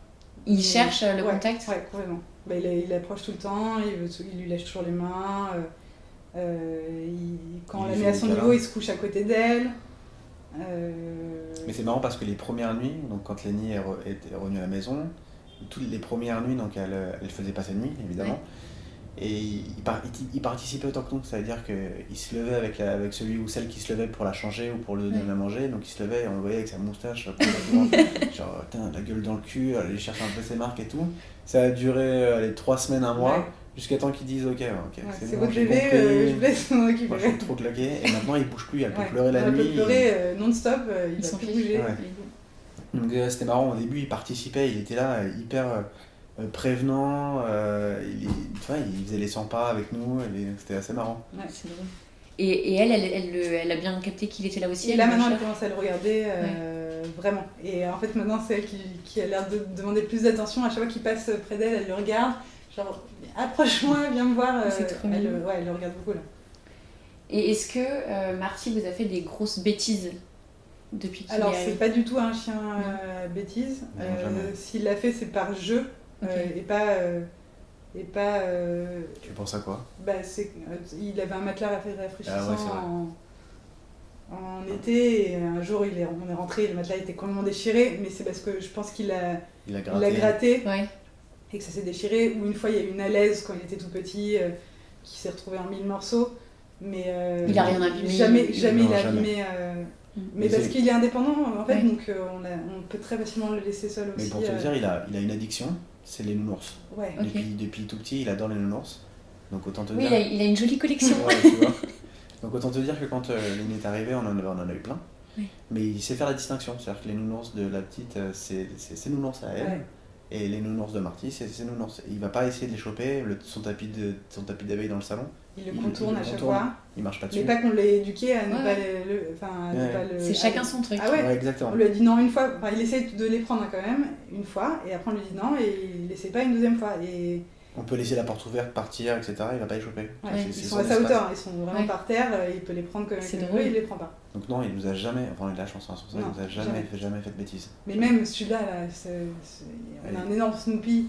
Speaker 1: Il cherche le contact?
Speaker 3: Ouais, complètement. Il approche tout le temps, il lui lèche toujours les mains. Quand on la met à son niveau, il se couche à côté d'elle.
Speaker 2: Mais c'est marrant parce que les premières nuits, donc quand Lenny est revenue à la maison, toutes les premières nuits, donc elle faisait passer de nuit évidemment, et il participait autant que nous, ça veut dire qu'il se levait avec celui ou celle qui se levait pour la changer ou pour le donner à manger, donc il se levait et on le voyait avec sa moustache, genre la gueule dans le cul, aller chercher un peu ses marques et tout. Ça a duré 3 semaines, un mois. Jusqu'à temps qu'ils disent ok,
Speaker 3: c'est bon, votre bébé, je vous laisse m'en occuper.
Speaker 2: Moi je suis trop claqué et maintenant il bouge plus, elle peut pleurer la nuit.
Speaker 3: Elle peut pleurer non-stop, il va plus bouger.
Speaker 2: Donc c'était marrant, au début il participait, il était là hyper prévenant, il faisait les 100 pas avec nous, c'était assez marrant.
Speaker 1: Ouais, c'est drôle. Et elle a bien capté qu'il était là aussi.
Speaker 3: Et là maintenant elle commence à le regarder vraiment. Et en fait maintenant c'est elle qui a l'air de demander plus d'attention. À chaque fois qu'il passe près d'elle, elle le regarde. Genre, approche-moi, viens me voir. Elle le regarde beaucoup là.
Speaker 1: Et est-ce que Marty vous a fait des grosses bêtises depuis qu'il est arrivé?
Speaker 3: Alors, c'est pas du tout un chien bêtise. S'il l'a fait, c'est par jeu. Et pas.
Speaker 2: Tu penses à quoi?
Speaker 3: Il avait un matelas rafraîchissant en été, et un jour on est rentré, le matelas était complètement déchiré, mais c'est parce que je pense qu'il a gratté. Et que ça s'est déchiré, ou une fois il y a eu une alaise quand il était tout petit qui s'est retrouvé en 1000 morceaux, mais
Speaker 1: il a rien abîmé.
Speaker 3: Jamais il a abîmé. Mais parce qu'il est indépendant en fait, donc on peut très facilement le laisser seul aussi.
Speaker 2: Mais pour te dire, il a une addiction, c'est les nounours.
Speaker 3: Ouais.
Speaker 2: Depuis tout petit, il adore les nounours. Donc autant te dire.
Speaker 1: Il a une jolie collection.
Speaker 2: Tu vois. Donc autant te dire que quand Lenny est arrivé, on en a eu plein. Mais il sait faire la distinction, c'est-à-dire que les nounours de la petite, c'est ses nounours à elle. Et les nounours de Marty, c'est ses nounours. Il va pas essayer de les choper, son tapis d'abeille dans le salon.
Speaker 3: Il le contourne à chaque fois.
Speaker 2: Il marche pas dessus.
Speaker 3: Mais pas qu'on l'ait éduqué à ne pas le...
Speaker 1: C'est chacun son truc.
Speaker 3: Ah ouais,
Speaker 2: exactement.
Speaker 3: On lui a dit non une fois, il essaie de les prendre quand même, une fois, et après on lui dit non, et il l'essaie pas une deuxième fois. Et...
Speaker 2: On peut laisser la porte ouverte, partir, etc. Il va pas les choper.
Speaker 3: Ils sont à sa hauteur, ils sont vraiment par terre, il peut les prendre comme il veut, il les prend pas.
Speaker 2: Donc non, il nous a jamais, on a de la chance sur ça, il nous a jamais fait de bêtises.
Speaker 3: Mais même celui-là, on a un énorme Snoopy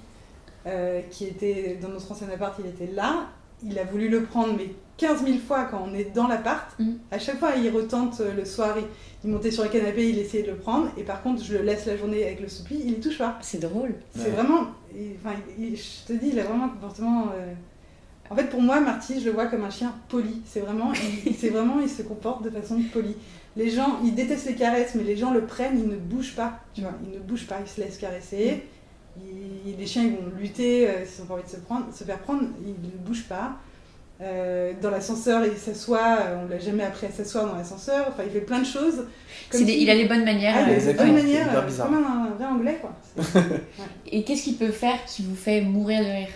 Speaker 3: qui était dans notre ancien appart, il était là, il a voulu le prendre, mais 15 000 fois quand on est dans l'appart, à chaque fois il retente le soir, il montait sur le canapé, il essayait de le prendre, et par contre je le laisse la journée avec le Snoopy, il y touche pas.
Speaker 1: C'est drôle.
Speaker 3: C'est vraiment, je te dis, il a vraiment un comportement En fait, pour moi, Marty, je le vois comme un chien poli. C'est vraiment, il se comporte de façon polie. Les gens, ils détestent les caresses, mais les gens le prennent, ils ne bougent pas. Tu vois, ils ne bougent pas, ils se laissent caresser. Les chiens, ils vont lutter s'ils n'ont pas envie de se faire prendre, ils ne bougent pas. Dans l'ascenseur, il s'assoit, on ne l'a jamais appris à s'asseoir dans l'ascenseur. Enfin, il fait plein de choses.
Speaker 1: Il a les bonnes manières.
Speaker 3: Ah, il a les bonnes manières,
Speaker 2: bizarre.
Speaker 3: comme un vrai anglais, quoi.
Speaker 1: Et qu'est-ce qu'il peut faire qui vous fait mourir de rire?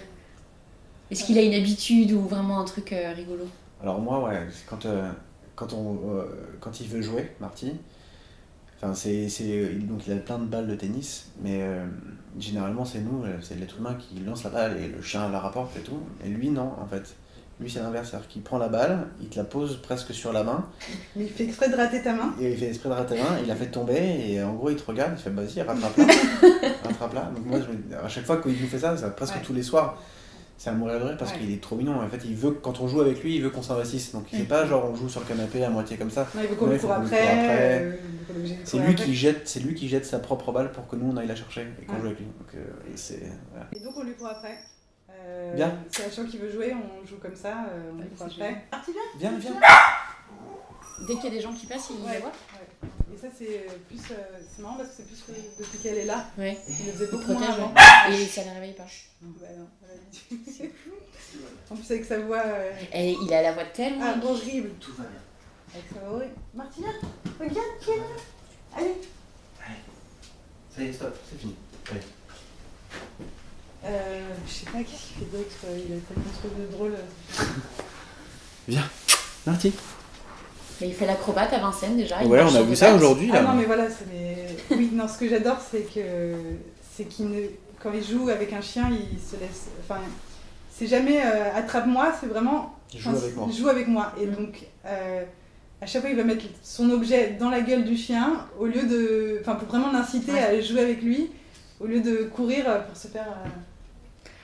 Speaker 1: Est-ce qu'il a une habitude ou vraiment un truc rigolo?
Speaker 2: Alors moi, ouais, quand il veut jouer, Marty, donc il a plein de balles de tennis, mais généralement c'est nous, c'est l'être humain qui lance la balle et le chien la rapporte et tout. Et lui non, en fait. Lui c'est l'inverse, c'est-à-dire qu'il prend la balle, il te la pose presque sur la main.
Speaker 3: Mais il fait exprès de rater ta main.
Speaker 2: Et il fait exprès de rater ta main, il la fait tomber et en gros il te regarde, il fait vas-y rattrape-la. Rattrape-la. Donc moi à chaque fois qu'il nous fait ça presque tous les soirs. C'est à mourir de rire parce qu'il est trop mignon. En fait, il veut quand on joue avec lui, il veut qu'on s'investisse. Donc c'est pas genre on joue sur le canapé à moitié comme ça.
Speaker 3: Non, il veut qu'on le court après.
Speaker 2: C'est lui qui jette sa propre balle pour que nous on aille la chercher et qu'on joue avec lui. Donc, voilà.
Speaker 3: Et donc on lui court après.
Speaker 2: Bien.
Speaker 3: C'est un chien qui veut jouer, on joue comme ça, on lui court après. Marty, viens.
Speaker 2: Viens.
Speaker 1: Dès qu'il y a des gens qui passent, il la voit.
Speaker 3: Ouais. Et ça c'est plus, c'est marrant parce que c'est plus que depuis qu'elle est là.
Speaker 1: Ouais.
Speaker 3: Il le faisait beaucoup
Speaker 1: protège,
Speaker 3: moins avant.
Speaker 1: Et ça ne la réveille pas.
Speaker 3: Bah non, elle a l'habitude. En plus avec sa voix...
Speaker 1: Et il a la voix tellement...
Speaker 3: horrible.
Speaker 2: Tout va bien.
Speaker 3: Avec sa voix horrible. Marty, regarde, viens. Allez.
Speaker 2: Ça y est, stop, c'est fini. Allez.
Speaker 3: Je sais pas qu'est-ce qu'il fait d'autre, il a tellement de trucs de drôle.
Speaker 2: Viens, Marty.
Speaker 1: Mais il fait l'acrobate à Vincennes déjà.
Speaker 2: Ouais, on a vu ça aujourd'hui là.
Speaker 3: Ah non mais voilà, oui, non, ce que j'adore c'est qu'il ne... Quand il joue avec un chien, il se laisse... Enfin, c'est jamais attrape-moi, c'est vraiment... Joue avec moi. Et donc, à chaque fois, il va mettre son objet dans la gueule du chien, au lieu de... Enfin, pour vraiment l'inciter à jouer avec lui, au lieu de courir pour se faire...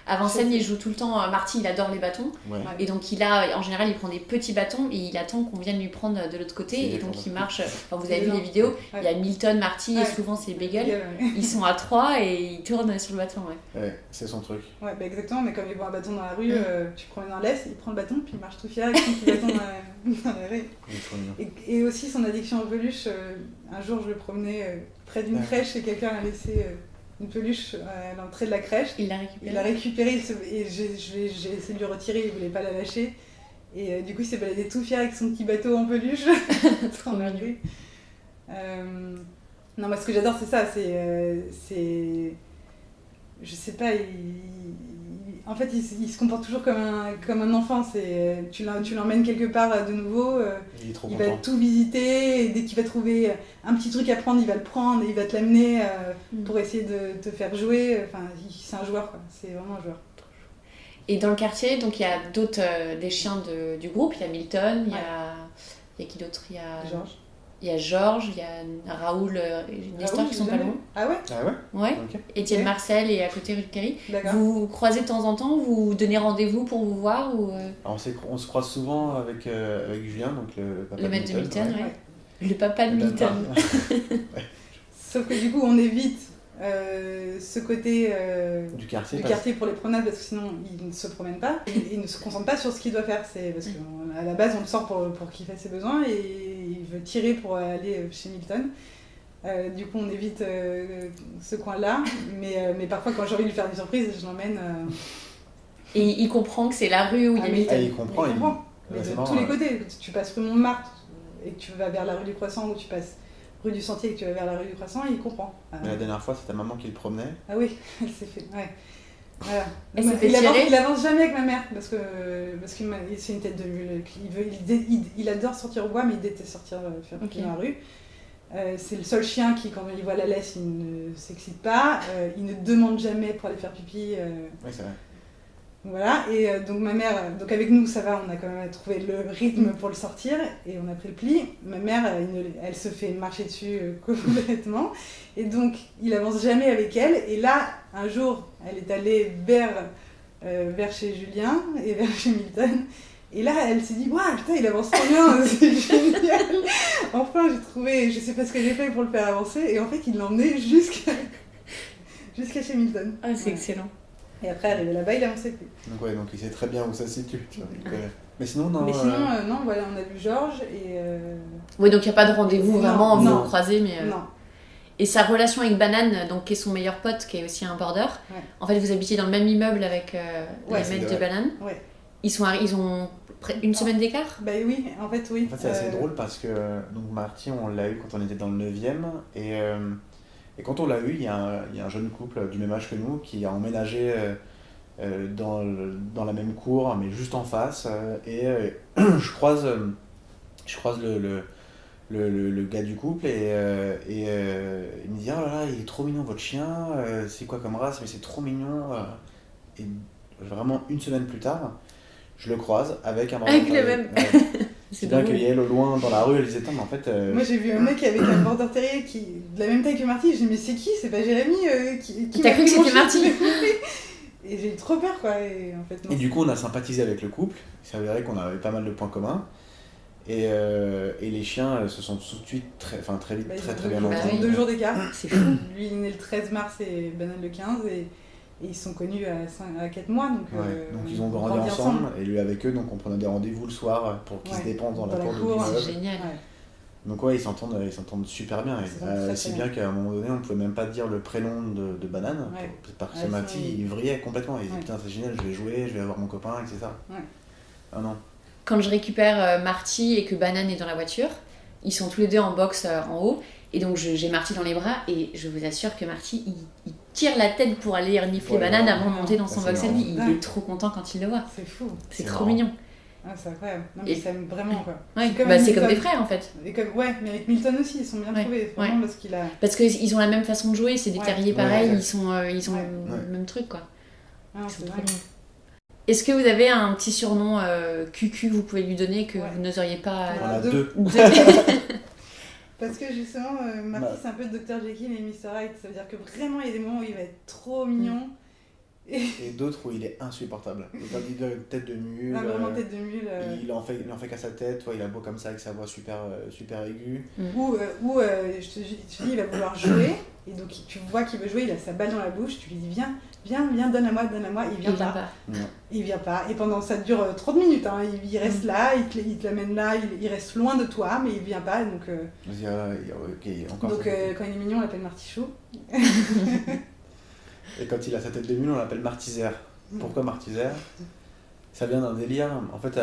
Speaker 1: À Vincennes, il joue tout le temps. Marty, il adore les bâtons.
Speaker 2: Ouais.
Speaker 1: Et donc, en général, il prend des petits bâtons et il attend qu'on vienne lui prendre de l'autre côté. Et donc, il marche. Enfin, vous avez vu les vidéos. Il y a Milton, Marty et souvent c'est Bagel. Ils sont à 3 et ils tournent sur le bâton.
Speaker 2: Ouais, c'est son truc.
Speaker 3: Ouais, bah exactement. Mais comme il voit un bâton dans la rue, tu promènes un laisse, il prend le bâton, puis il marche tout fier avec son petit bâton dans la rue. Et aussi son addiction aux peluches. Un jour, je le promenais près d'une crèche et quelqu'un a laissé. Une peluche à l'entrée de la crèche. Il l'a récupérée et j'ai essayé de lui retirer, il voulait pas la lâcher. Et du coup, il s'est baladé tout fier avec son petit bateau en peluche. Trop mignon. Non, moi, ce que j'adore, c'est ça. Je sais pas, en fait, il se comporte toujours comme un enfant. Tu l'emmènes quelque part de nouveau, il va tout visiter, et dès qu'il va trouver un petit truc à prendre, il va le prendre et il va te l'amener pour essayer de te faire jouer. Enfin, c'est un joueur, quoi. C'est vraiment un joueur.
Speaker 1: Et dans le quartier, donc il y a d'autres des chiens du groupe. Il y a Milton, il y a qui d'autre? Il y a
Speaker 3: Georges.
Speaker 1: Il y a Georges, il y a Raoul et Nestor qui sont pas loin.
Speaker 3: Ah ouais?
Speaker 1: Ouais.
Speaker 2: Okay.
Speaker 1: Étienne Marcel et à côté Rue de Kerry.
Speaker 3: D'accord.
Speaker 1: Vous croisez de temps en temps, vous donnez rendez-vous pour vous voir ou
Speaker 2: Alors, on se croise souvent avec Julien, donc le papa
Speaker 1: le maître de Milton,
Speaker 3: ouais.
Speaker 1: Le papa de Milton.
Speaker 3: Sauf que du coup, on évite ce côté
Speaker 2: du quartier
Speaker 3: pour les promenades parce que sinon il ne se promène pas, il ne se concentre pas sur ce qu'il doit faire, c'est parce qu'à la base on le sort pour qu'il fasse ses besoins et il veut tirer pour aller chez Milton. Du coup on évite ce coin-là, mais parfois quand j'ai envie de lui faire des surprises, je l'emmène.
Speaker 1: Et il comprend que c'est la rue où il y a Milton.
Speaker 2: Il comprend.
Speaker 3: Mais de tous les côtés, tu passes rue Montmartre et que tu vas vers la rue du Croissant ou tu passes rue du Sentier et que tu vas vers la rue du Croissant, il comprend.
Speaker 2: La dernière fois, c'est ta maman qui le promenait.
Speaker 3: Ah oui, elle s'est fait. Ouais. Voilà.
Speaker 1: Elle s'est fait tirer.
Speaker 3: Il avance jamais avec ma mère parce que c'est une tête de mule. Il adore sortir au bois, mais il déteste sortir faire pipi dans la rue. C'est le seul chien qui, quand il voit la laisse, il ne s'excite pas. Il ne demande jamais pour aller faire pipi.
Speaker 2: Oui, c'est vrai.
Speaker 3: Voilà, et donc ma mère, donc avec nous ça va, on a quand même trouvé le rythme pour le sortir et on a pris le pli. Ma mère, elle se fait marcher dessus complètement et donc il avance jamais avec elle. Et là, un jour, elle est allée vers chez Julien et vers chez Milton. Et là, elle s'est dit, waouh, putain, il avance trop bien, c'est génial. Enfin, j'ai trouvé, je sais pas ce que j'ai fait pour le faire avancer et en fait, il l'a emmené jusqu'à chez Milton.
Speaker 1: Ah, c'est excellent.
Speaker 3: Et après, arrivé là-bas, il avançait plus.
Speaker 2: Donc ouais, donc il sait très bien où ça se situe. Tu vois. Donc, mais sinon, non.
Speaker 3: Non, voilà, on a vu Georges et...
Speaker 1: Oui, donc il n'y a pas de rendez-vous vraiment, vous vous croisez, mais...
Speaker 3: Non.
Speaker 1: Et sa relation avec Banane, donc, qui est son meilleur pote, qui est aussi un border, en fait, vous habitiez dans le même immeuble avec les mecs de Banane.
Speaker 3: Ouais.
Speaker 1: Ils ont une semaine d'écart.
Speaker 3: Bah oui, en fait, oui.
Speaker 2: En fait, c'est assez drôle parce que donc Marty, on l'a eu quand on était dans le 9e. Et quand on l'a eu, il y a un jeune couple du même âge que nous qui a emménagé dans la même cour, mais juste en face. Je croise le gars du couple et il me dit « Oh là là, il est trop mignon votre chien, c'est quoi comme race, mais c'est trop mignon. » Et vraiment une semaine plus tard, je le croise avec un border
Speaker 1: terrier. Avec le même.
Speaker 2: C'est bien que Yael au loin dans la rue, elle disait « mais en fait...
Speaker 3: Moi j'ai vu un mec avec un border terrier de la même taille que Marty, j'ai dit « mais c'est qui ? C'est pas Jérémy qui
Speaker 1: T'as cru que c'était Marty ?»
Speaker 3: Et j'ai eu trop peur quoi, et en fait non.
Speaker 2: Et du coup on a sympathisé avec le couple, il s'avérait qu'on avait pas mal de points communs. Et les chiens se sont tout de suite très vite très bien entendus.
Speaker 3: Ils ont 2 jours d'écart.
Speaker 1: C'est fou.
Speaker 3: Lui il est né le 13 mars et Banane le 15 et ils se sont connus à 4 mois. Donc
Speaker 2: ils ont grandi ensemble et lui avec eux, donc on prenait des rendez-vous le soir pour qu'ils se dépensent dans la cour de l'immeuble.
Speaker 1: C'est génial.
Speaker 2: Donc ils s'entendent super bien. Si bien qu'à un moment donné, on ne pouvait même pas dire le prénom de Banane, parce que Marty il vrillait complètement. Il disait putain c'est génial, je vais jouer, je vais avoir mon copain, etc. Ah non.
Speaker 1: Quand je récupère Marty et que Banane est dans la voiture, ils sont tous les deux en box en haut. Et donc j'ai Marty dans les bras et je vous assure que Marty il tire la tête pour aller renifler Banane avant de monter dans son box à lui. Il est trop content quand il le voit.
Speaker 3: C'est fou.
Speaker 1: C'est trop mignon.
Speaker 3: Ah, c'est incroyable. Non, mais ça aime vraiment quoi.
Speaker 1: Ouais, c'est comme des frères en fait.
Speaker 3: Mais avec Milton aussi, ils sont bien trouvés. Vraiment parce qu'il a.
Speaker 1: Parce qu'ils ont la même façon de jouer, c'est des terriers pareils, ils ont le même truc quoi.
Speaker 3: Ah, c'est
Speaker 1: trop bien. Est-ce que vous avez un petit surnom cucu que vous pouvez lui donner que vous n'oseriez pas...
Speaker 2: On a 2.
Speaker 3: Parce que justement, Marty c'est un peu Dr Jekyll et Mr Hyde. Ça veut dire que vraiment il y a des moments où il va être trop mignon.
Speaker 2: Et d'autres où il est insupportable. Il a une tête de mule.
Speaker 3: Ah, vraiment tête de mule.
Speaker 2: Il en fait qu'à sa tête, il a beau comme ça avec sa voix super aiguë.
Speaker 3: Ou je te dis, il va vouloir jouer, et donc tu vois qu'il veut jouer, il a sa balle dans la bouche, tu lui dis viens, donne-à-moi, il vient pas. Il vient pas, et pendant ça dure 30 minutes, hein. Il reste là, il te l'amène là, il reste loin de toi, mais il vient pas, donc...
Speaker 2: Encore
Speaker 3: donc quand il est mignon, on l'appelle Martichou.
Speaker 2: Et quand il a sa tête de mule, on l'appelle Martisère. Pourquoi Martisère ? Ça vient d'un délire. En fait,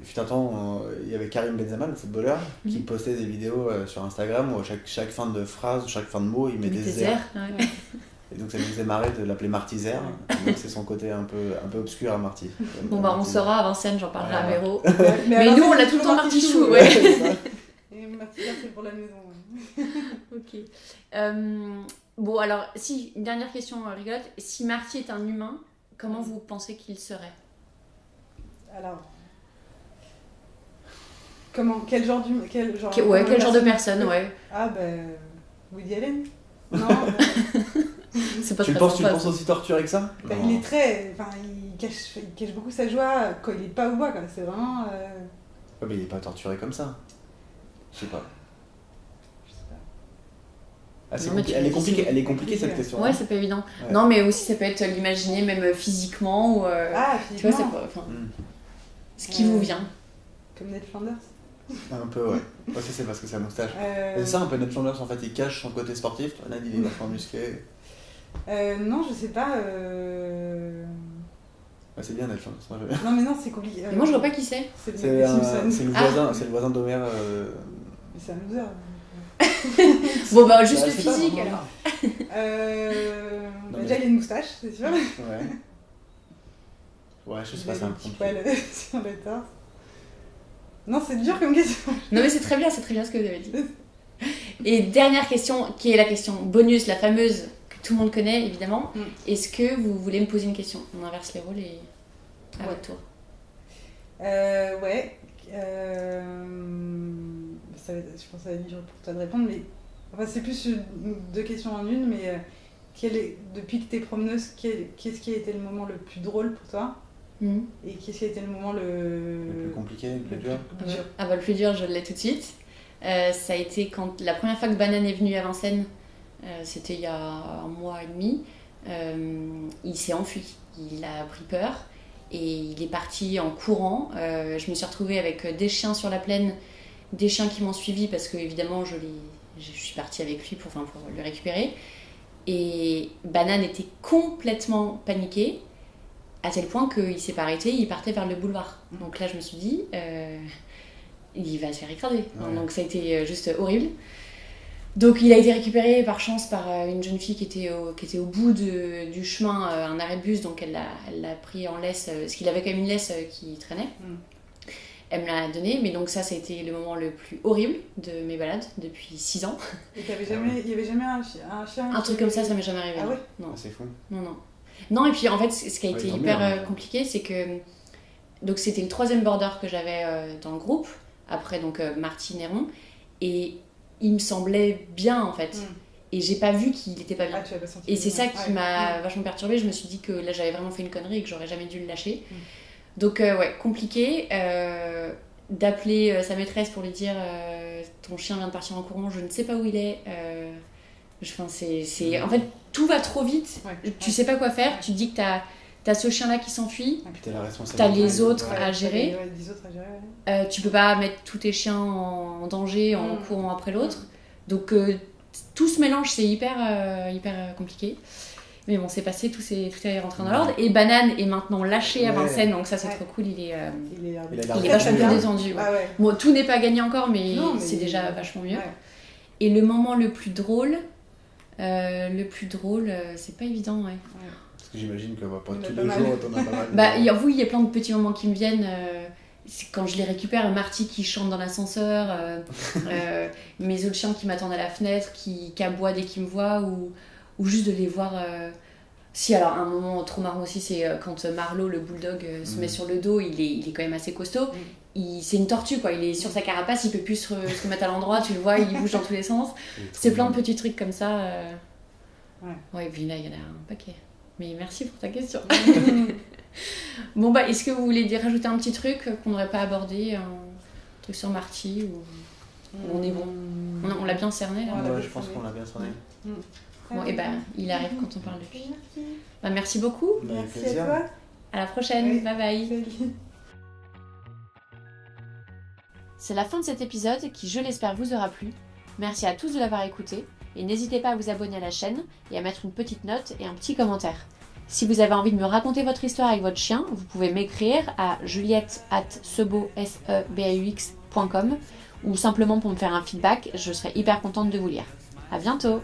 Speaker 2: il fut un temps, il y avait Karim Benzema, le footballeur, qui postait des vidéos sur Instagram où chaque fin de phrase, chaque fin de mot, il met des airs.
Speaker 1: Ouais.
Speaker 2: Et donc ça nous faisait marrer de l'appeler Martisère. Donc c'est son côté un peu obscur à Marty.
Speaker 1: Bon on saura à Vincennes, j'en parlerai à Véro.
Speaker 3: Mais
Speaker 1: nous on l'a tout le temps Martichou.
Speaker 3: Et Martisère c'est pour la maison.
Speaker 1: Ok. Bon alors, une dernière question rigolote. Si Marty est un humain, comment vous pensez qu'il serait ?
Speaker 3: Alors... Quel genre
Speaker 1: de personne,
Speaker 3: Ah Woody Allen. Non.
Speaker 2: C'est pas tu penses aussi torturé que ça ?
Speaker 3: Il est très... il cache beaucoup sa joie quand il est pas au bois, quoi. C'est vraiment...
Speaker 2: mais il est pas torturé comme ça. Je sais pas. Elle est compliquée cette question.
Speaker 1: Ouais, c'est pas évident. Ouais. Non, mais aussi ça peut être l'imaginer même physiquement ou...
Speaker 3: physiquement.
Speaker 1: Tu vois, c'est pas... ce qui vous vient.
Speaker 3: Comme Ned Flanders.
Speaker 2: Un peu, ouais. Ça c'est parce que c'est la moustache. C'est ça un peu Ned Flanders, en fait, il cache son côté sportif. Ned, il est vachement musclé.
Speaker 3: Non, je sais pas.
Speaker 2: C'est bien Ned Flanders.
Speaker 3: Non, mais non, c'est compliqué.
Speaker 1: Moi, je vois pas qui c'est.
Speaker 2: C'est le voisin d'Homer.
Speaker 3: Mais c'est un loser.
Speaker 1: Bon, juste le physique alors.
Speaker 3: Déjà, il a une moustache, c'est sûr.
Speaker 2: Ouais, je sais pas, c'est un petit
Speaker 3: poil sur le torse. Non, c'est dur comme question.
Speaker 1: Non, mais c'est très bien ce que vous avez dit. Et dernière question, qui est la question bonus, la fameuse que tout le monde connaît évidemment. Est-ce que vous voulez me poser une question ? On inverse les rôles et à votre tour.
Speaker 3: Ouais. Je pense que ça va être dur pour toi de répondre, mais enfin, c'est plus 2 questions en une, mais depuis que tu es promeneuse, qu'est-ce qui a été le moment le plus drôle pour toi ? Et qu'est-ce qui a été le moment le
Speaker 2: plus compliqué, le plus dur ?
Speaker 1: Le plus dur, je l'ai tout de suite. Ça a été quand la première fois que Banane est venue à Vincennes, c'était il y a 1 mois et demi. il s'est enfui. Il a pris peur et il est parti en courant. Je me suis retrouvée avec des chiens sur la plaine, des chiens qui m'ont suivi parce que évidemment je suis partie avec lui pour le récupérer. Et Banane était complètement paniqué, à tel point qu'il s'est pas arrêté, il partait vers le boulevard. Donc là je me suis dit, il va se faire écraser. Ouais. Donc ça a été juste horrible. Donc il a été récupéré par chance par une jeune fille qui était au bout du chemin, un arrêt de bus, donc elle l'a pris en laisse, parce qu'il avait quand même une laisse qui traînait. Elle me l'a donné, mais donc ça a été le moment le plus horrible de mes balades depuis 6 ans.
Speaker 3: Et il y avait jamais un chien
Speaker 1: un truc comme ça m'est jamais arrivé.
Speaker 3: Ah ouais?
Speaker 1: Non.
Speaker 2: Ah, c'est fou.
Speaker 1: Non, et puis en fait ce qui a été hyper compliqué, c'est que donc c'était le 3e border que j'avais dans le groupe, après donc Marty, Néron, et il me semblait bien en fait. Et j'ai pas vu qu'il était pas bien.
Speaker 3: Tu l'as pas senti.
Speaker 1: Et c'est ça qui m'a vachement perturbée. Je me suis dit que là j'avais vraiment fait une connerie et que j'aurais jamais dû le lâcher. Donc ouais, compliqué. D'appeler sa maîtresse pour lui dire ton chien vient de partir en courant, je ne sais pas où il est. En fait, tout va trop vite. Tu sais pas quoi faire. Tu te dis que t'as ce chien-là qui s'enfuit.
Speaker 2: Et puis t'as la responsabilité.
Speaker 1: T'as les autres à gérer.
Speaker 3: Ouais.
Speaker 1: Tu peux pas mettre tous tes chiens en danger en courant après l'autre. Donc tout se mélange, c'est hyper compliqué. Mais bon, c'est passé, tout est rentré dans l'ordre. Et Banane est maintenant lâché à Vincennes, donc ça c'est trop cool. Il est vachement plus détendu. Ouais.
Speaker 3: Ouais.
Speaker 1: Bon, tout n'est pas gagné encore, mais c'est déjà vachement mieux. Ouais. Et le moment le plus drôle, c'est pas évident, ouais.
Speaker 2: Parce que j'imagine que pas tous les jours, t'en as pas mal.
Speaker 1: Bah, il y a plein de petits moments qui me viennent. C'est quand je les récupère, Marty qui chante dans l'ascenseur, mes autres chiens qui m'attendent à la fenêtre, qui aboient dès qu'ils me voient, ou juste de les voir. Si, alors un moment trop marrant aussi, c'est quand Marlo, le bulldog, se met sur le dos, il est quand même assez costaud. C'est une tortue, quoi. Il est sur sa carapace, il peut plus se mettre à l'endroit, tu le vois, il bouge dans tous les sens. C'est plein de petits trucs comme ça. Ouais, et puis là, il y en a un paquet. Mais merci pour ta question. Bon, bah, est-ce que vous voulez rajouter un petit truc qu'on n'aurait pas abordé, un truc sur Marty ou on est bon? On l'a bien cerné là.
Speaker 2: Ouais, je pense qu'on l'a bien cerné.
Speaker 1: Bon, et ben il arrive quand on parle de lui. Bah, merci beaucoup.
Speaker 3: Merci à toi.
Speaker 1: À la prochaine. Bye bye.
Speaker 3: Salut.
Speaker 1: C'est la fin de cet épisode qui, je l'espère, vous aura plu. Merci à tous de l'avoir écouté et n'hésitez pas à vous abonner à la chaîne et à mettre une petite note et un petit commentaire. Si vous avez envie de me raconter votre histoire avec votre chien, vous pouvez m'écrire à juliette@sebaux.com ou simplement pour me faire un feedback, je serai hyper contente de vous lire. À bientôt!